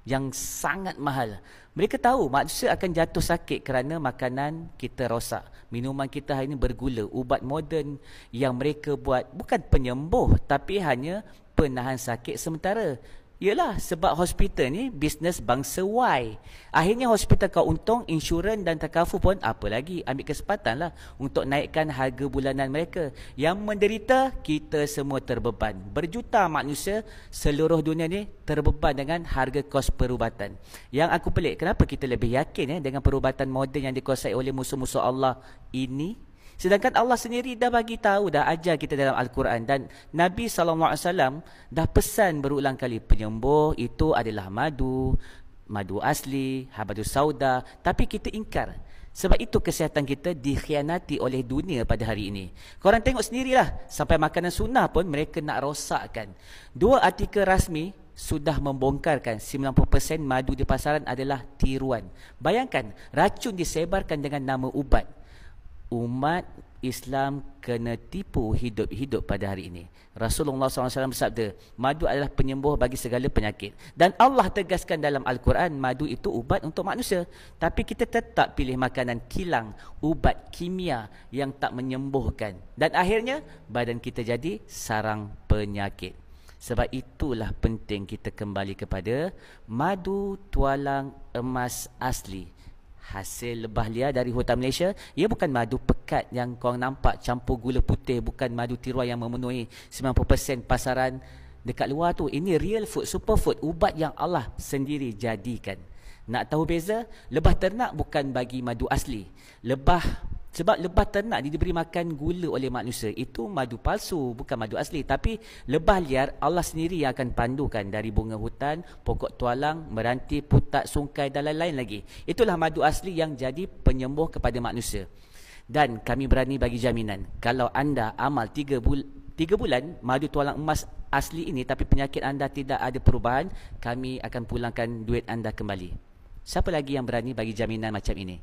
yang sangat mahal. Mereka tahu manusia akan jatuh sakit kerana makanan kita rosak. Minuman kita hari ini bergula. Ubat moden yang mereka buat bukan penyembuh tapi hanya penahan sakit sementara. Yalah, sebab hospital ni bisnes bangsa Y. Akhirnya hospital kau untung, insurans dan takaful pun apa lagi, ambil kesempatan lah untuk naikkan harga bulanan mereka. Yang menderita, kita semua terbeban. Berjuta manusia seluruh dunia ni terbeban dengan harga kos perubatan. Yang aku pelik, kenapa kita lebih yakin dengan perubatan moden yang dikuasai oleh musuh-musuh Allah ini? Sedangkan Allah sendiri dah bagi tahu, dah ajar kita dalam Al-Quran, dan Nabi SAW dah pesan berulang kali, penyembuh itu adalah madu, madu asli, habadus sauda, tapi kita ingkar. Sebab itu kesihatan kita dikhianati oleh dunia pada hari ini. Korang tengok sendirilah, sampai makanan sunnah pun mereka nak rosakkan. 2 artikel rasmi sudah membongkarkan 90% madu di pasaran adalah tiruan. Bayangkan, racun disebarkan dengan nama ubat. Umat Islam kena tipu hidup-hidup pada hari ini. Rasulullah SAW bersabda, madu adalah penyembuh bagi segala penyakit. Dan Allah tegaskan dalam Al-Quran, madu itu ubat untuk manusia. Tapi kita tetap pilih makanan kilang, ubat kimia yang tak menyembuhkan. Dan akhirnya, badan kita jadi sarang penyakit. Sebab itulah penting kita kembali kepada madu tualang emas asli. Hasil lebah liar dari hutan Malaysia. Ia bukan madu pekat yang korang nampak campur gula putih, bukan madu tiruan yang memenuhi 90% pasaran dekat luar tu. Ini real food, superfood, ubat yang Allah sendiri jadikan. Nak tahu beza? Lebah ternak bukan bagi madu asli. Sebab lebah ternak diberi makan gula oleh manusia, itu madu palsu, bukan madu asli. Tapi lebah liar, Allah sendiri yang akan pandukan dari bunga hutan, pokok tualang, meranti, putat, sungkai dan lain-lain lagi. Itulah madu asli yang jadi penyembuh kepada manusia. Dan kami berani bagi jaminan, kalau anda amal 3 bulan madu tualang emas asli ini, tapi penyakit anda tidak ada perubahan, kami akan pulangkan duit anda kembali. Siapa lagi yang berani bagi jaminan macam ini?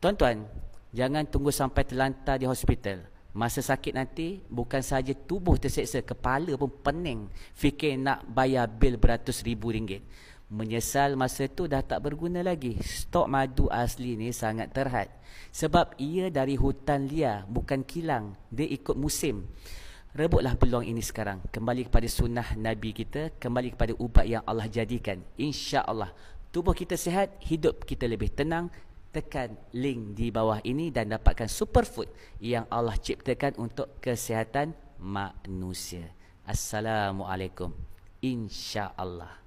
Tuan-tuan, jangan tunggu sampai terlantar di hospital. Masa sakit nanti, bukan sahaja tubuh terseksa, kepala pun pening fikir nak bayar bil beratus ribu ringgit. Menyesal masa tu dah tak berguna lagi. Stok madu asli ni sangat terhad. Sebab ia dari hutan liar, bukan kilang. Dia ikut musim. Rebutlah peluang ini sekarang. Kembali kepada sunnah Nabi kita, kembali kepada ubat yang Allah jadikan. InsyaAllah, tubuh kita sihat, hidup kita lebih tenang. Tekan link di bawah ini dan dapatkan superfood yang Allah ciptakan untuk kesihatan manusia. Assalamualaikum. InsyaAllah.